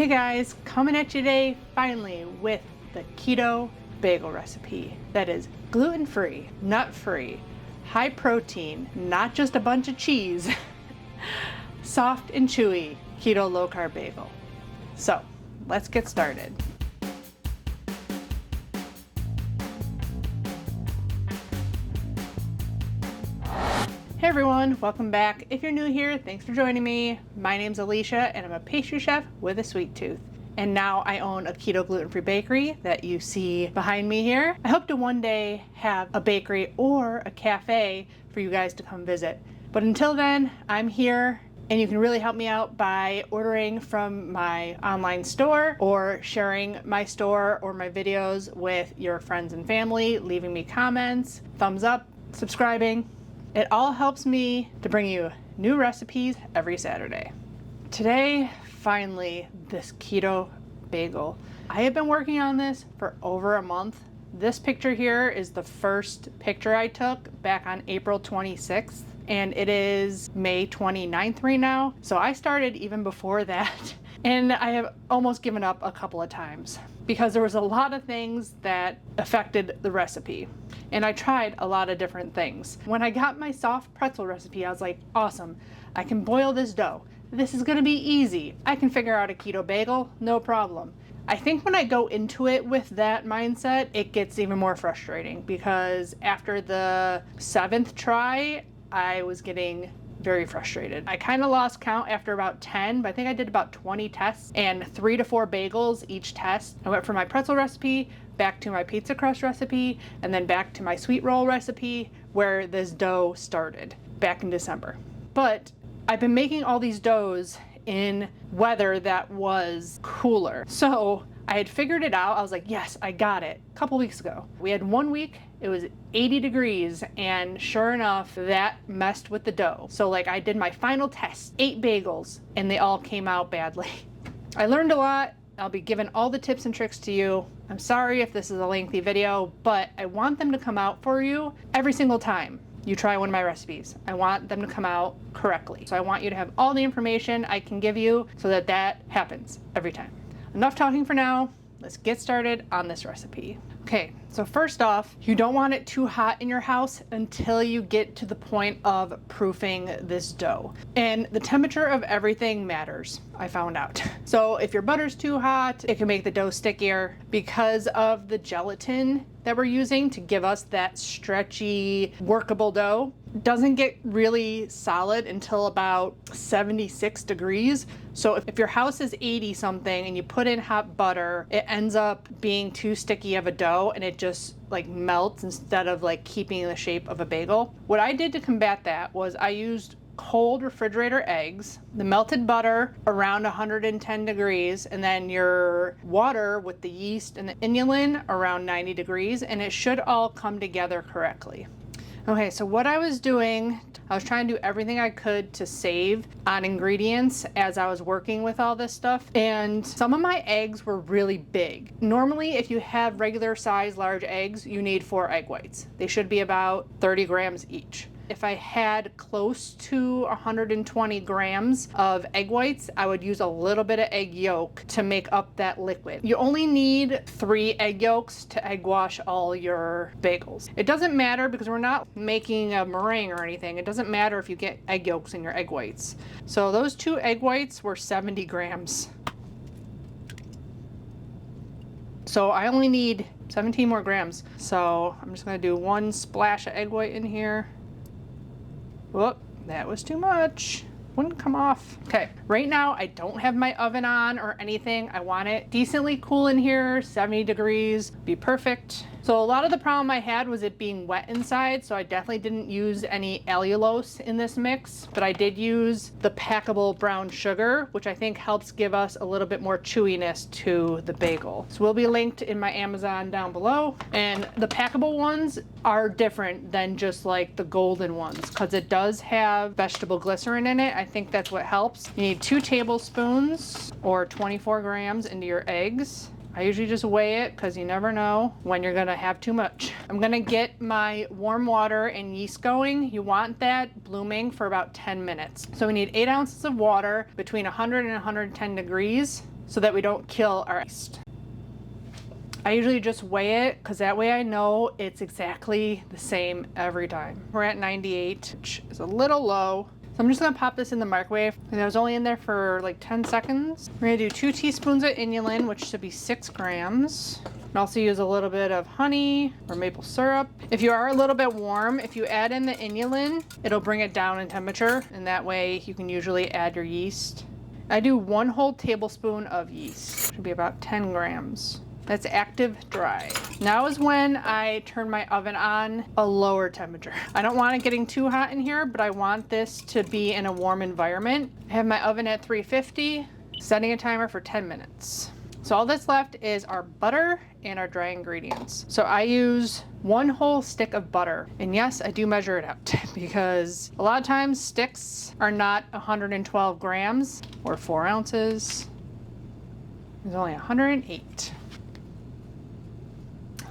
Hey guys, coming at you today finally with the keto bagel recipe that is gluten-free, nut-free, high protein, not just a bunch of cheese, soft and chewy keto low carb bagel. So let's get started. Hey everyone, welcome back. If you're new here, thanks for joining me. My name's Alycia and I'm a pastry chef with a sweet tooth. And now I own a keto gluten-free bakery that you see behind me here. I hope to one day have a bakery or a cafe for you guys to come visit. But until then, I'm here and you can really help me out by ordering from my online store or sharing my store or my videos with your friends and family, leaving me comments, thumbs up, subscribing. It all helps me to bring you new recipes every Saturday. Today, finally, this keto bagel. I have been working on this for over a month. This picture here is the first picture I took back on April 26th, and it is May 29th right now. So I started even before that, and I have almost given up a couple of times because there was a lot of things that affected the recipe. And I tried a lot of different things. When I got my soft pretzel recipe, I was like, awesome, I can boil this dough. This is gonna be easy. I can figure out a keto bagel, no problem. I think when I go into it with that mindset, it gets even more frustrating because after the 7th try, I was getting very frustrated. I kind of lost count after about 10, but I think I did about 20 tests and 3 to 4 bagels each test. I went from my pretzel recipe back to my pizza crust recipe and then back to my sweet roll recipe where this dough started back in December. But I've been making all these doughs in weather that was cooler. So I had figured it out. I was like, yes, I got it. A couple weeks ago. We had 1 week, it was 80 degrees, and sure enough, that messed with the dough. So like I did my final test, 8 bagels, and they all came out badly. I learned a lot. I'll be giving all the tips and tricks to you. I'm sorry if this is a lengthy video, but I want them to come out for you every single time you try one of my recipes. I want them to come out correctly. So I want you to have all the information I can give you so that that happens every time. Enough talking for now. Let's get started on this recipe. Okay, so first off, you don't want it too hot in your house until you get to the point of proofing this dough. And the temperature of everything matters, I found out. So if your butter's too hot, it can make the dough stickier. Because of the gelatin that we're using to give us that stretchy, workable dough, it doesn't get really solid until about 76 degrees. So if your house is 80 something and you put in hot butter, it ends up being too sticky of a dough and it just like melts instead of like keeping the shape of a bagel. What I did to combat that was I used cold refrigerator eggs, the melted butter around 110 degrees, and then your water with the yeast and the inulin around 90 degrees, and it should all come together correctly. Okay, so what I was doing, I was trying to do everything I could to save on ingredients as I was working with all this stuff. And some of my eggs were really big. Normally, if you have regular size large eggs, you need 4 egg whites. They should be about 30 grams each. If I had close to 120 grams of egg whites, I would use a little bit of egg yolk to make up that liquid. You only need 3 egg yolks to egg wash all your bagels. It doesn't matter because we're not making a meringue or anything. It doesn't matter if you get egg yolks in your egg whites. So those 2 egg whites were 70 grams. So I only need 17 more grams. So I'm just gonna do 1 splash of egg white in here. Whoop, that was too much. Wouldn't come off. Okay, right now I don't have my oven on or anything. I want it decently cool in here, 70 degrees, be perfect. So a lot of the problem I had was it being wet inside, so I definitely didn't use any allulose in this mix, but I did use the packable brown sugar, which I think helps give us a little bit more chewiness to the bagel. So will be linked in my Amazon down below. And the packable ones are different than just like the golden ones because it does have vegetable glycerin in it. I think that's what helps. You need 2 tablespoons or 24 grams into your eggs. I usually just weigh it because you never know when you're gonna have too much. I'm gonna get my warm water and yeast going. You want that blooming for about 10 minutes. So we need 8 ounces of water between 100 and 110 degrees. so that we don't kill our yeast. I usually just weigh it because that way I know it's exactly the same every time. We're at 98, which is a little low. So I'm just gonna pop this in the microwave. And I was only in there for like 10 seconds. We're gonna do 2 teaspoons of inulin, which should be 6 grams. And also use a little bit of honey or maple syrup. If you are a little bit warm, if you add in the inulin, it'll bring it down in temperature. And that way you can usually add your yeast. I do 1 whole tablespoon of yeast. Should be about 10 grams. That's active dry. Now is when I turn my oven on a lower temperature. I don't want it getting too hot in here, but I want this to be in a warm environment. I have my oven at 350, setting a timer for 10 minutes. So all that's left is our butter and our dry ingredients. So I use 1 whole stick of butter. And yes, I do measure it out because a lot of times sticks are not 112 grams or 4 ounces. There's only 108.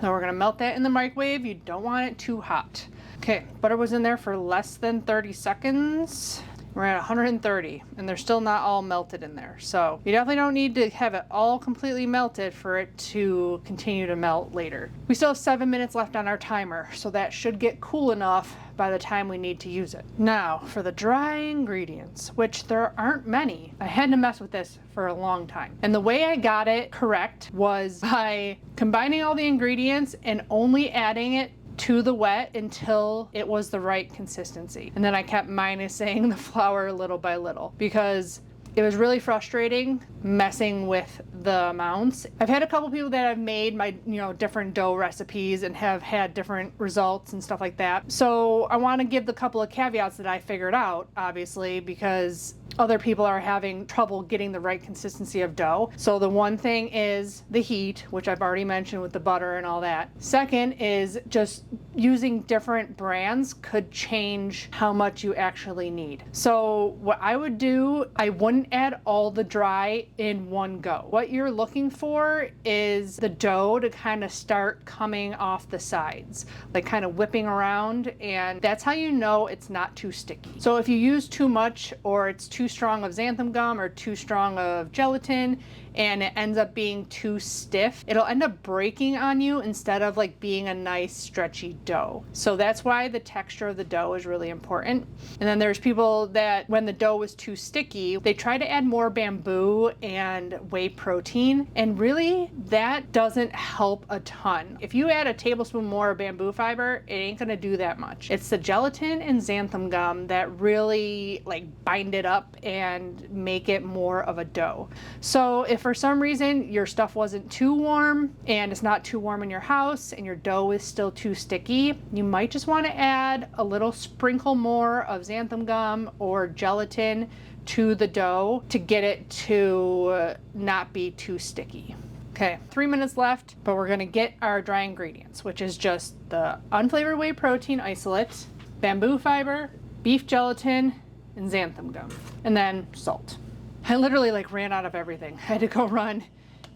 So we're gonna melt that in the microwave. You don't want it too hot. Okay, butter was in there for less than 30 seconds. We're at 130 and they're still not all melted in there. So you definitely don't need to have it all completely melted for it to continue to melt later. We still have 7 minutes left on our timer, so that should get cool enough by the time we need to use it. Now for the dry ingredients, which there aren't many. I had to mess with this for a long time. And the way I got it correct was by combining all the ingredients and only adding it to the wet until it was the right consistency. And then I kept minusing the flour little by little because it was really frustrating messing with the amounts. I've had a couple people that have made my, different dough recipes and have had different results and stuff like that. So I want to give the couple of caveats that I figured out, obviously, because other people are having trouble getting the right consistency of dough. So the one thing is the heat, which I've already mentioned with the butter and all that. Second is just using different brands could change how much you actually need. So what I would do, I wouldn't add all the dry in one go. What you're looking for is the dough to kind of start coming off the sides, like kind of whipping around, and that's how you know it's not too sticky. So if you use too much or it's too strong of xanthan gum or too strong of gelatin and it ends up being too stiff, it'll end up breaking on you instead of like being a nice stretchy dough. So that's why the texture of the dough is really important. And then there's people that when the dough is too sticky, they try to add more bamboo and whey protein, and really that doesn't help a ton. If you add a tablespoon more of bamboo fiber, it ain't gonna do that much. It's the gelatin and xanthan gum that really like bind it up and make it more of a dough. So if for some reason your stuff wasn't too warm and it's not too warm in your house and your dough is still too sticky, you might just want to add a little sprinkle more of xanthan gum or gelatin to the dough to get it to not be too sticky. Okay, 3 minutes left, but we're gonna get our dry ingredients, which is just the unflavored whey protein isolate, bamboo fiber, beef gelatin, and xanthan gum, and then salt. I literally ran out of everything. I had to go run,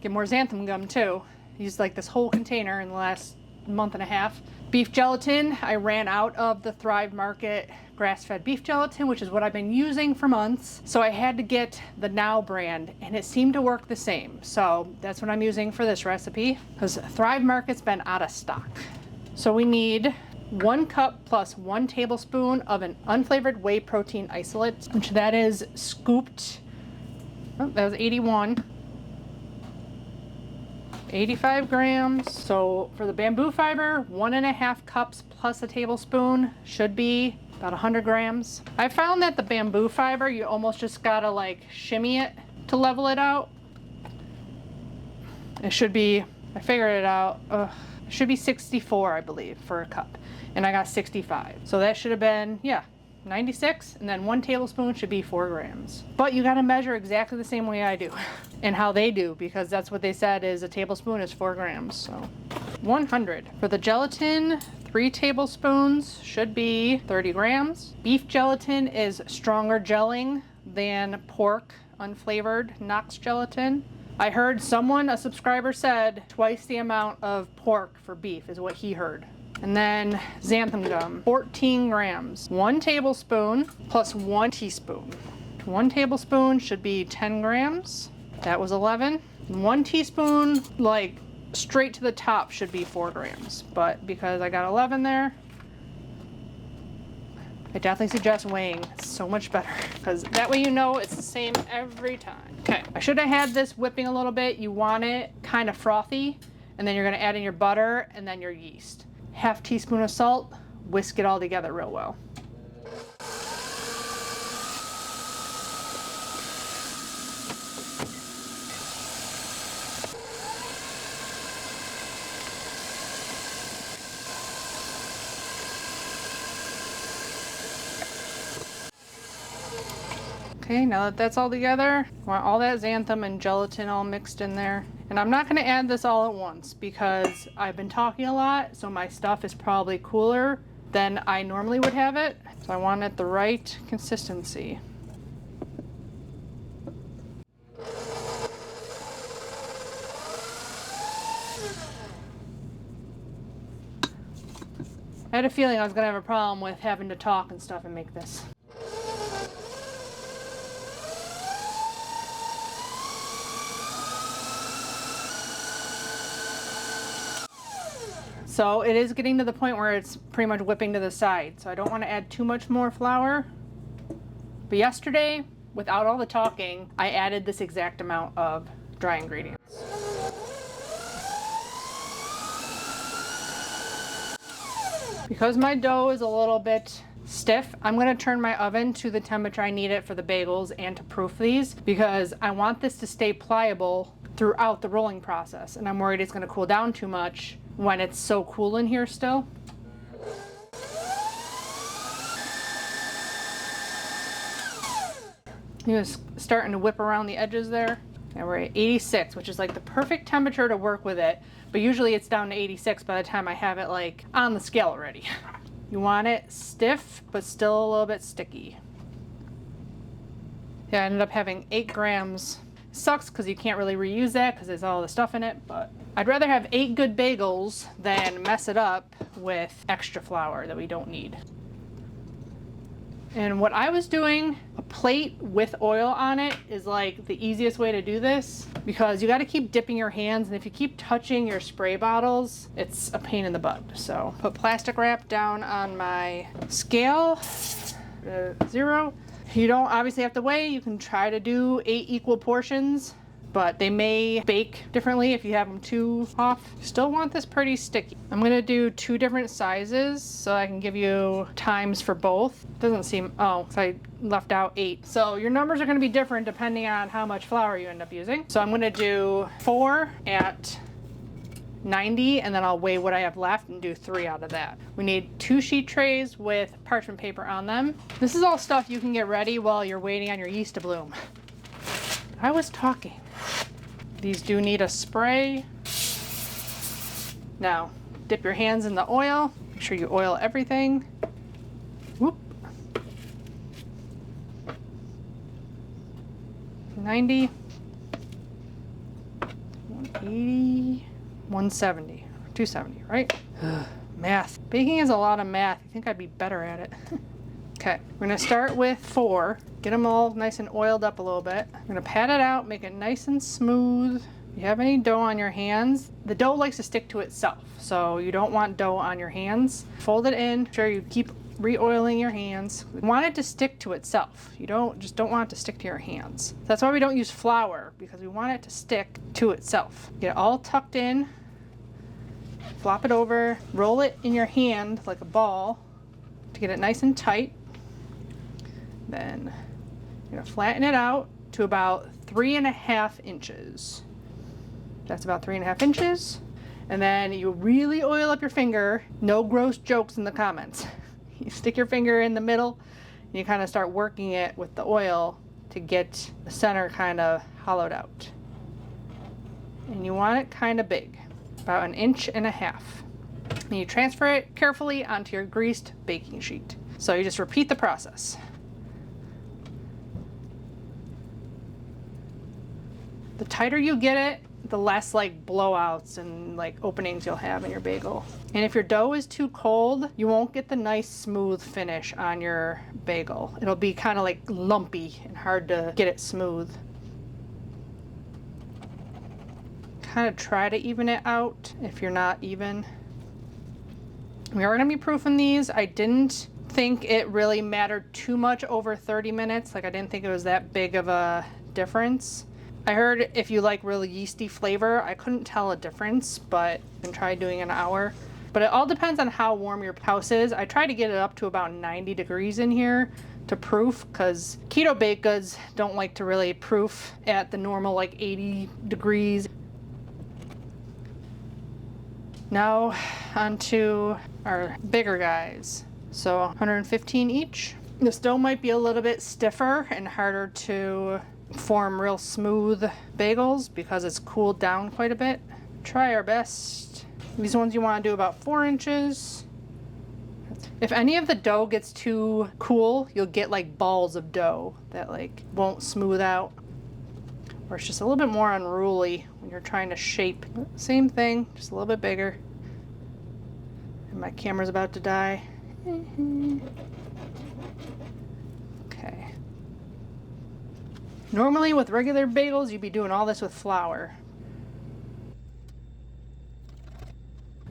get more xanthan gum too. I used this whole container in the last month and a half. Beef gelatin, I ran out of the Thrive Market grass-fed beef gelatin, which is what I've been using for months. So I had to get the Now brand, and it seemed to work the same. So that's what I'm using for this recipe, because Thrive Market's been out of stock. So we need 1 cup plus 1 tablespoon of an unflavored whey protein isolate, which that is scooped. Oh, that was 81. 85 grams. So for the bamboo fiber, 1.5 cups plus a tablespoon should be about 100 grams. I found that the bamboo fiber, you almost just gotta shimmy it to level it out. It should be, I figured it out, it should be 64, I believe, for a cup. And I got 65. So that should have been, 96, and then 1 tablespoon should be 4 grams. But you gotta measure exactly the same way I do and how they do, because that's what they said is a tablespoon is 4 grams. So 100. For the gelatin, 3 tablespoons should be 30 grams. Beef gelatin is stronger gelling than pork unflavored Knox gelatin. I heard someone, a subscriber, said twice the amount of pork for beef is what he heard. And then xanthan gum, 14 grams. 1 tablespoon plus 1 teaspoon. 1 tablespoon should be 10 grams. That was 11. 1 teaspoon, like straight to the top, should be 4 grams. But because I got 11 there, I definitely suggest weighing. It's so much better because that way you know it's the same every time. Okay, I should have had this whipping a little bit. You want it kind of frothy, and then you're gonna add in your butter and then your yeast. Half teaspoon of salt, whisk it all together real well. Okay, now that that's all together, I want all that xanthan and gelatin all mixed in there. And I'm not gonna add this all at once because I've been talking a lot, so my stuff is probably cooler than I normally would have it. So I want it the right consistency. I had a feeling I was gonna have a problem with having to talk and stuff and make this. So it is getting to the point where it's pretty much whipping to the side. So I don't want to add too much more flour. But yesterday, without all the talking, I added this exact amount of dry ingredients. Because my dough is a little bit stiff, I'm going to turn my oven to the temperature I need it for the bagels and to proof these because I want this to stay pliable throughout the rolling process. And I'm worried it's going to cool down too much when it's so cool in here still. You're just starting to whip around the edges there. Now we're at 86, which is like the perfect temperature to work with it. But usually it's down to 86 by the time I have it like on the scale already. You want it stiff, but still a little bit sticky. Yeah, I ended up having 8 grams. Sucks because you can't really reuse that because there's all the stuff in it, but I'd rather have 8 good bagels than mess it up with extra flour that we don't need. And what I was doing, a plate with oil on it is like the easiest way to do this because you got to keep dipping your hands, and if you keep touching your spray bottles, it's a pain in the butt. So put plastic wrap down on my scale, 0. You don't obviously have to weigh. You can try to do 8 equal portions, but they may bake differently if you have them too off. Still want this pretty sticky. I'm gonna do 2 different sizes so I can give you times for both. Doesn't seem, oh, so I left out 8. So your numbers are gonna be different depending on how much flour you end up using. So I'm gonna do 4 at 90, and then I'll weigh what I have left and do 3 out of that. We need 2 sheet trays with parchment paper on them. This is all stuff you can get ready while you're waiting on your yeast to bloom. I was talking. These do need a spray. Now, dip your hands in the oil. Make sure you oil everything. Whoop. 90, 180, 170, 270, right? Math. Baking is a lot of math. I think I'd be better at it. Okay, we're gonna start with 4. Get them all nice and oiled up a little bit. I'm gonna pat it out, make it nice and smooth. If you have any dough on your hands, the dough likes to stick to itself, so you don't want dough on your hands. Fold it in, make sure you keep re-oiling your hands. We want it to stick to itself. You don't want it to stick to your hands. That's why we don't use flour, because we want it to stick to itself. Get it all tucked in, flop it over, roll it in your hand like a ball to get it nice and tight. Then you're gonna flatten it out to about 3.5 inches. That's about 3.5 inches. And then you really oil up your finger. No gross jokes in the comments. You stick your finger in the middle and you kind of start working it with the oil to get the center kind of hollowed out. And you want it kind of big, about 1.5 inches. And you transfer it carefully onto your greased baking sheet. So you just repeat the process. The tighter you get it, the less like blowouts and like openings you'll have in your bagel. And if your dough is too cold, you won't get the nice smooth finish on your bagel. It'll be kind of like lumpy and hard to get it smooth. kind of try to even it out if you're not even. We are gonna be proofing these. I didn't think it really mattered too much over 30 minutes. Like I didn't think it was that big of a difference. I heard if you like really yeasty flavor, I couldn't tell a difference, but you can try doing an hour. But it all depends on how warm your house is. I try to get it up to about 90 degrees in here to proof, because keto baked goods don't like to really proof at the normal like 80 degrees. Now onto our bigger guys. So 115 each. This dough might be a little bit stiffer and harder to form real smooth bagels because it's cooled down quite a bit. Try our best. These ones you want to do about 4 inches. If any of the dough gets too cool, you'll get like balls of dough that like won't smooth out. Or it's just a little bit more unruly when you're trying to shape. Same thing, just a little bit bigger. And my camera's about to die. Okay. Normally with regular bagels, you'd be doing all this with flour.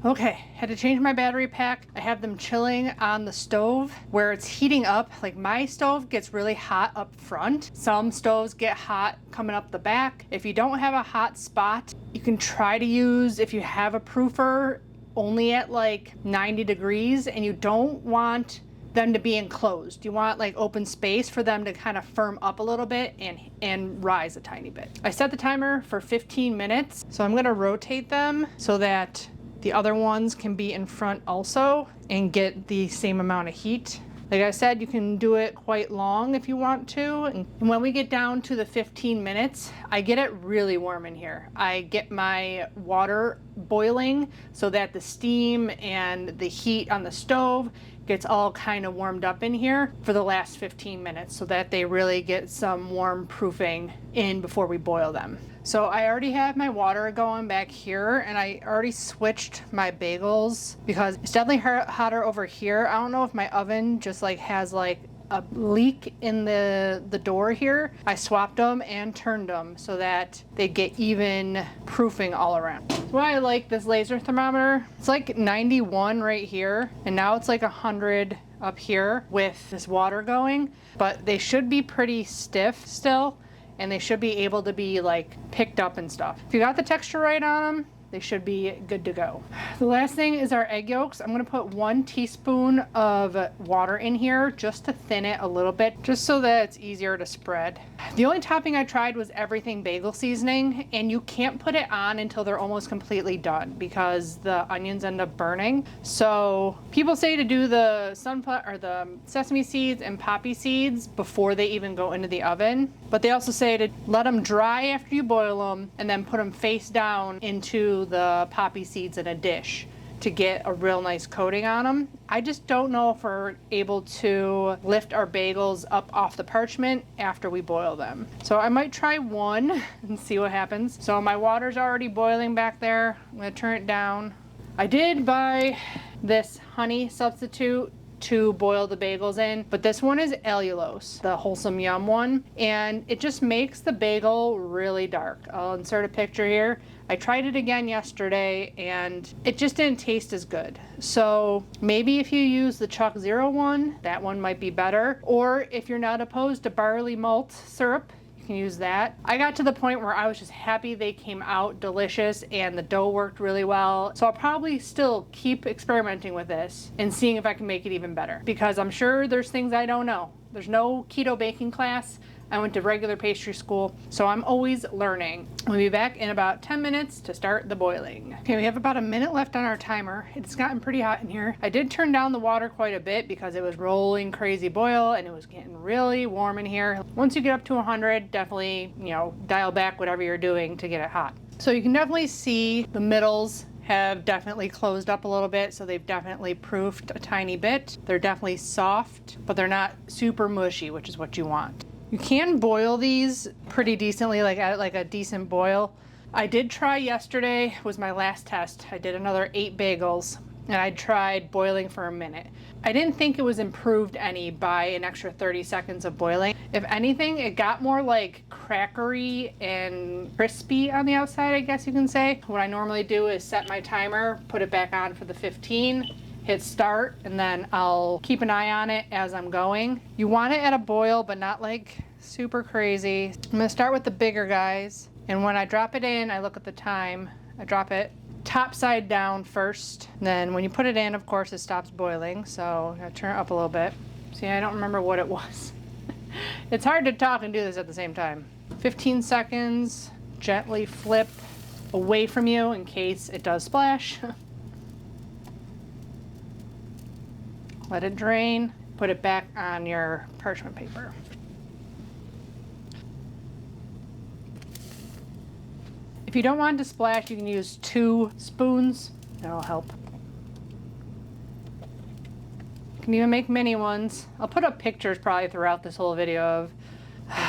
Okay, had to change my battery pack. I have them chilling on the stove where it's heating up. Like my stove gets really hot up front. Some stoves get hot coming up the back. If you don't have a hot spot, you can try to use, if you have a proofer, only at like 90 degrees, and you don't want them to be enclosed. You want like open space for them to kind of firm up a little bit and rise a tiny bit. I set the timer for 15 minutes, so I'm gonna rotate them so that the other ones can be in front also and get the same amount of heat. Like I said, you can do it quite long if you want to. And when we get down to the 15 minutes, I get it really warm in here. I get my water boiling so that the steam and the heat on the stove gets all kind of warmed up in here for the last 15 minutes so that they really get some warm proofing in before we boil them. So I already have my water going back here, and I already switched my bagels because it's definitely hotter over here. I don't know if my oven just like has like a leak in the door here. I swapped them and turned them so that they get even proofing all around. That's why I like this laser thermometer. It's like 91 right here, and now it's like 100 up here with this water going, but they should be pretty stiff still, and they should be able to be like picked up and stuff. If you got the texture right on them, they should be good to go. The last thing is our egg yolks. I'm gonna put 1 teaspoon of water in here just to thin it a little bit, just so that it's easier to spread. The only topping I tried was everything bagel seasoning, and you can't put it on until they're almost completely done because the onions end up burning. So people say to do the sunflower or the sesame seeds and poppy seeds before they even go into the oven. But they also say to let them dry after you boil them and then put them face down into the poppy seeds in a dish to get a real nice coating on them. I just don't know if we're able to lift our bagels up off the parchment after we boil them. So I might try one and see what happens. So my water's already boiling back there. I'm gonna turn it down. I did buy this honey substitute to boil the bagels in, but this one is allulose, the Wholesome Yum one, and it just makes the bagel really dark. I'll insert a picture here. I tried it again yesterday and it just didn't taste as good. So maybe if you use the Chalk Zero one, that one might be better. Or if you're not opposed to barley malt syrup, you can use that. I got to the point where I was just happy they came out delicious and the dough worked really well. So I'll probably still keep experimenting with this and seeing if I can make it even better, because I'm sure there's things I don't know. There's no keto baking class. I went to regular pastry school, so I'm always learning. We'll be back in about 10 minutes to start the boiling. Okay, we have about a minute left on our timer. It's gotten pretty hot in here. I did turn down the water quite a bit because it was rolling crazy boil and it was getting really warm in here. Once you get up to 100, definitely, dial back whatever you're doing to get it hot. So you can definitely see the middles have definitely closed up a little bit, so they've definitely proofed a tiny bit. They're definitely soft, but they're not super mushy, which is what you want. You can boil these pretty decently, like at like a decent boil. I did try yesterday, was my last test. I did another 8 bagels, and I tried boiling for a minute. I didn't think it was improved any by an extra 30 seconds of boiling. If anything, it got more like crackery and crispy on the outside, I guess you can say. What I normally do is set my timer, put it back on for the 15, hit start, and then I'll keep an eye on it as I'm going. You want it at a boil, but not like super crazy. I'm gonna start with the bigger guys, and when I drop it in, I look at the time. I drop it top side down first. Then when you put it in, of course, it stops boiling. So I turn it up a little bit. See, I don't remember what it was. It's hard to talk and do this at the same time. 15 seconds, gently flip away from you in case it does splash. Let it drain, put it back on your parchment paper. If you don't want it to splash, you can use 2 spoons. That'll help. You can even make mini ones. I'll put up pictures probably throughout this whole video of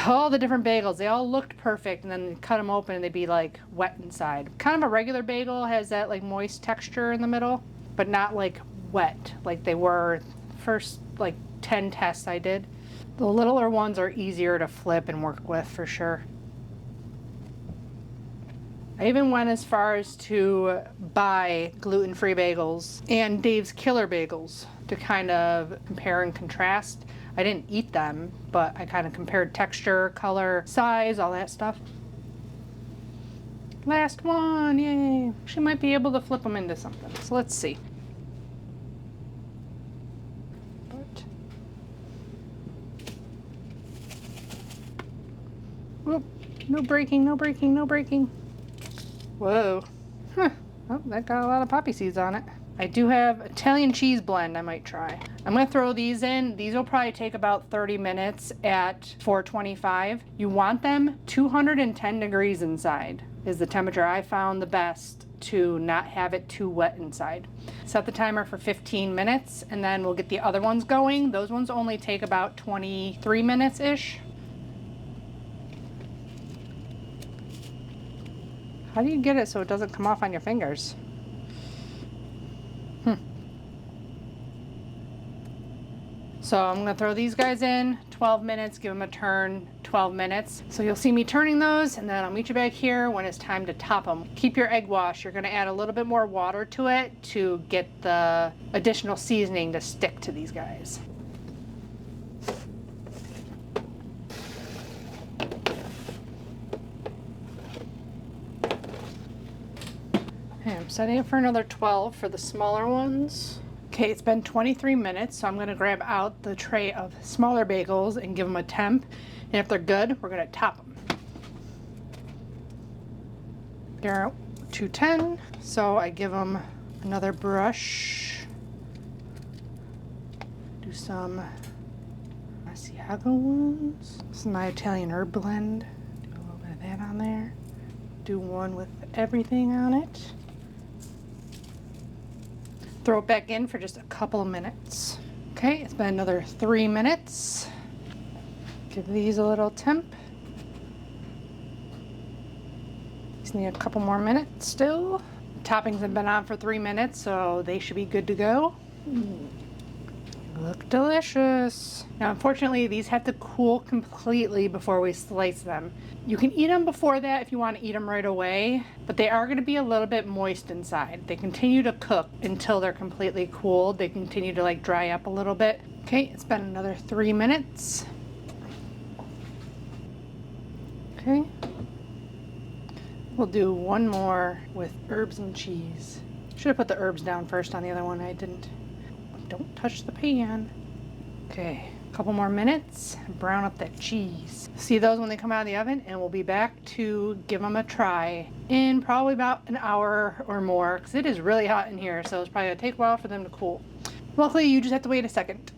all the different bagels. They all looked perfect, and then you cut them open and they'd be like wet inside. Kind of a regular bagel has that like moist texture in the middle, but not like wet like they were first like 10 tests I did. The littler ones are easier to flip and work with for sure. I even went as far as to buy gluten-free bagels and Dave's Killer Bagels to kind of compare and contrast. I didn't eat them, but I kind of compared texture, color, size, all that stuff. Last one, yay. She might be able to flip them into something, so let's see. Whoop, no breaking, no breaking, no breaking. Whoa. Huh. Oh, that got a lot of poppy seeds on it. I do have Italian cheese blend I might try. I'm gonna throw these in. These will probably take about 30 minutes at 425. You want them 210 degrees inside is the temperature I found the best to not have it too wet inside. Set the timer for 15 minutes and then we'll get the other ones going. Those ones only take about 23 minutes-ish. How do you get it so it doesn't come off on your fingers? So I'm gonna throw these guys in, 12 minutes, give them a turn, 12 minutes. So you'll see me turning those, and then I'll meet you back here when it's time to top them. Keep your egg wash. You're gonna add a little bit more water to it to get the additional seasoning to stick to these guys. Okay, I'm setting it for another 12 for the smaller ones. Okay, it's been 23 minutes, so I'm gonna grab out the tray of smaller bagels and give them a temp. And if they're good, we're gonna top them. They're 210, so I give them another brush. Do some Asiago ones. This is my Italian herb blend. Do a little bit of that on there. Do one with everything on it. Throw it back in for just a couple of minutes. Okay, it's been another 3 minutes. Give these a little temp. Just need a couple more minutes still. Toppings have been on for 3 minutes, so they should be good to go. Look delicious. Now, unfortunately, these have to cool completely before we slice them. You can eat them before that if you want to eat them right away, but they are going to be a little bit moist inside. They continue to cook until they're completely cooled. They continue to like dry up a little bit. Okay, it's been another 3 minutes. Okay. We'll do one more with herbs and cheese. Should have put the herbs down first on the other one. I didn't. Don't touch the pan. Okay, a couple more minutes. Brown up that cheese. See those when they come out of the oven, and we'll be back to give them a try in probably about an hour or more, because it is really hot in here, so it's probably gonna take a while for them to cool. Luckily, you just have to wait a second.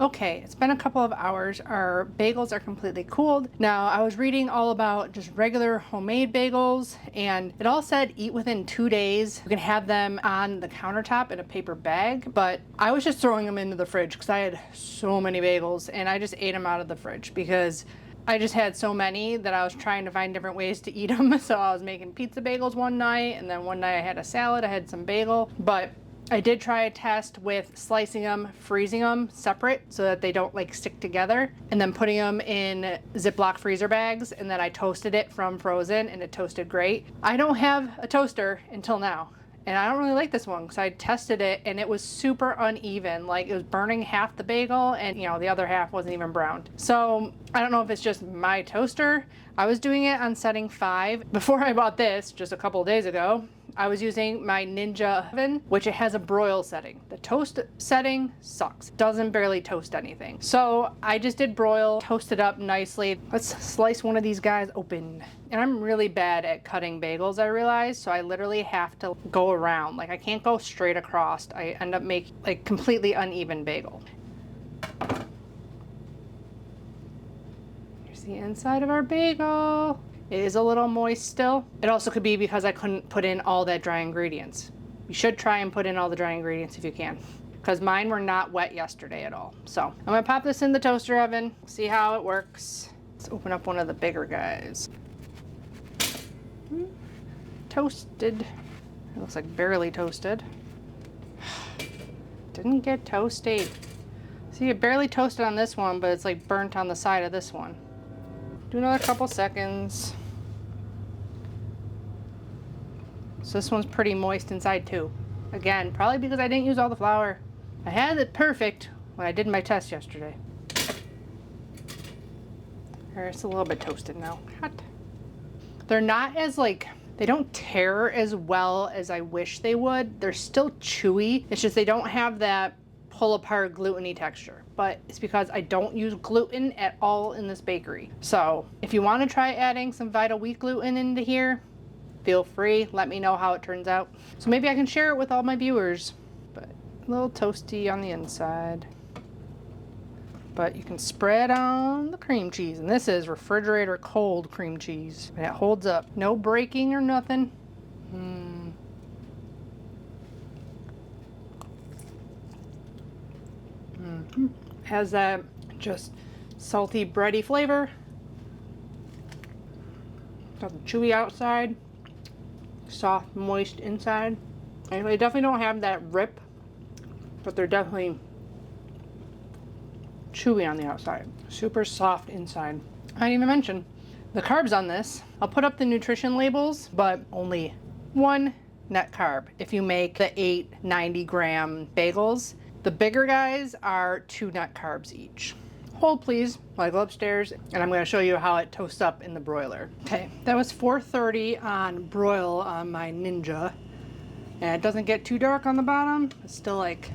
Okay, it's been a couple of hours. Our bagels are completely cooled. Now, I was reading all about just regular homemade bagels, and it all said eat within 2 days. You can have them on the countertop in a paper bag, but I was just throwing them into the fridge because I had so many bagels, and I just ate them out of the fridge because I just had so many that I was trying to find different ways to eat them. So I was making pizza bagels one night, and then one night I had a salad, I had some bagel. But I did try a test with slicing them, freezing them separate so that they don't like stick together, and then putting them in Ziploc freezer bags, and then I toasted it from frozen and it toasted great. I don't have a toaster until now. And I don't really like this one because I tested it and it was super uneven. Like it was burning half the bagel and the other half wasn't even browned. So I don't know if it's just my toaster. I was doing it on setting 5. Before I bought this, just a couple of days ago, I was using my Ninja oven, which it has a broil setting. The toast setting sucks. Doesn't barely toast anything. So I just did broil, toast it up nicely. Let's slice one of these guys open. And I'm really bad at cutting bagels, I realize, so I literally have to go around. Like I can't go straight across. I end up making like completely uneven bagel. Here's the inside of our bagel. It is a little moist still. It also could be because I couldn't put in all that dry ingredients. You should try and put in all the dry ingredients if you can, because mine were not wet yesterday at all. So I'm gonna pop this in the toaster oven, see how it works. Let's open up one of the bigger guys. Toasted. It looks like barely toasted. Didn't get toasty. See, it barely toasted on this one, but it's like burnt on the side of this one. Do another couple seconds. So this one's pretty moist inside too. Again, probably because I didn't use all the flour. I had it perfect when I did my test yesterday. It's a little bit toasted now. Hot. They're not as they don't tear as well as I wish they would. They're still chewy. It's just they don't have that pull apart gluten-y texture, but it's because I don't use gluten at all in this bakery. So if you want to try adding some Vital Wheat gluten into here, feel free. Let me know how it turns out. So maybe I can share it with all my viewers. But a little toasty on the inside. But you can spread on the cream cheese, and this is refrigerator cold cream cheese, and it holds up. No breaking or nothing. Has that just salty bready flavor. Got the chewy outside, soft moist inside. And they definitely don't have that rip, but they're definitely chewy on the outside. Super soft inside. I didn't even mention the carbs on this. I'll put up the nutrition labels, but only 1 net carb if you make the 890 gram bagels. The bigger guys are 2 net carbs each. Hold please while I go upstairs, and I'm going to show you how it toasts up in the broiler. Okay, that was 430 on broil on my Ninja, and it doesn't get too dark on the bottom. It's still like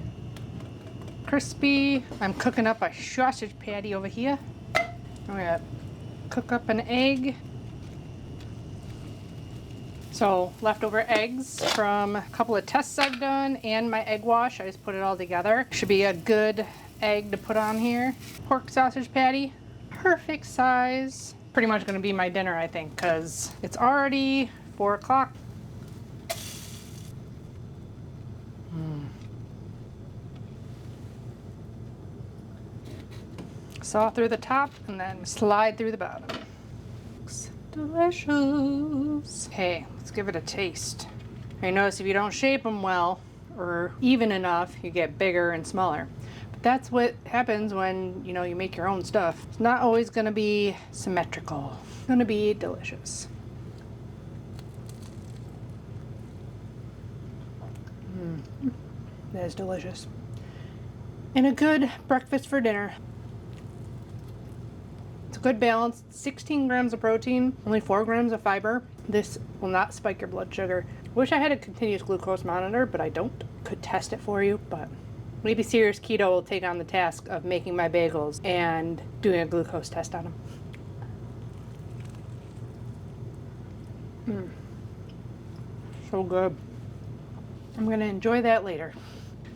crispy. I'm cooking up a sausage patty over here. I'm gonna cook up an egg. So leftover eggs from a couple of tests I've done and my egg wash. I just put it all together. Should be a good egg to put on here. Pork sausage patty, perfect size. Pretty much gonna be my dinner, I think, because it's already 4 o'clock. Saw through the top and then slide through the bottom. Looks delicious. Okay, let's give it a taste. I notice if you don't shape them well or even enough, you get bigger and smaller. But that's what happens when you make your own stuff. It's not always gonna be symmetrical. It's gonna be delicious. That is delicious. And a good breakfast for dinner. It's a good balance. 16 grams of protein, only 4 grams of fiber. This will not spike your blood sugar. Wish I had a continuous glucose monitor, but I don't. Could test it for you, but maybe Serious Keto will take on the task of making my bagels and doing a glucose test on them. So good. I'm gonna enjoy that later.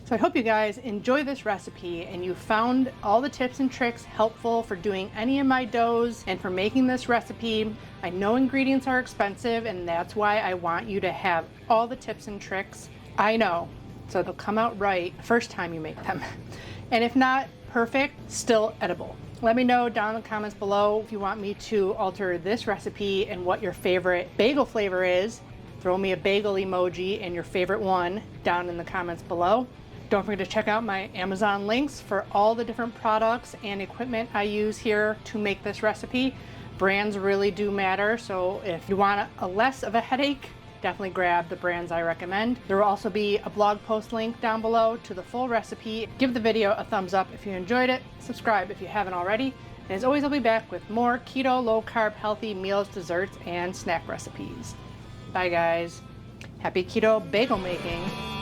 So I hope you guys enjoy this recipe and you found all the tips and tricks helpful for doing any of my doughs and for making this recipe. I know ingredients are expensive, and that's why I want you to have all the tips and tricks. I know, so they'll come out right the first time you make them. And if not perfect, still edible. Let me know down in the comments below if you want me to alter this recipe and what your favorite bagel flavor is. Throw me a bagel emoji and your favorite one down in the comments below. Don't forget to check out my Amazon links for all the different products and equipment I use here to make this recipe. Brands really do matter, so if you want a less of a headache, definitely grab the brands I recommend. There will also be a blog post link down below to the full recipe. Give the video a thumbs up if you enjoyed it. Subscribe if you haven't already. And as always, I'll be back with more keto, low carb, healthy meals, desserts, and snack recipes. Bye guys. Happy keto bagel making.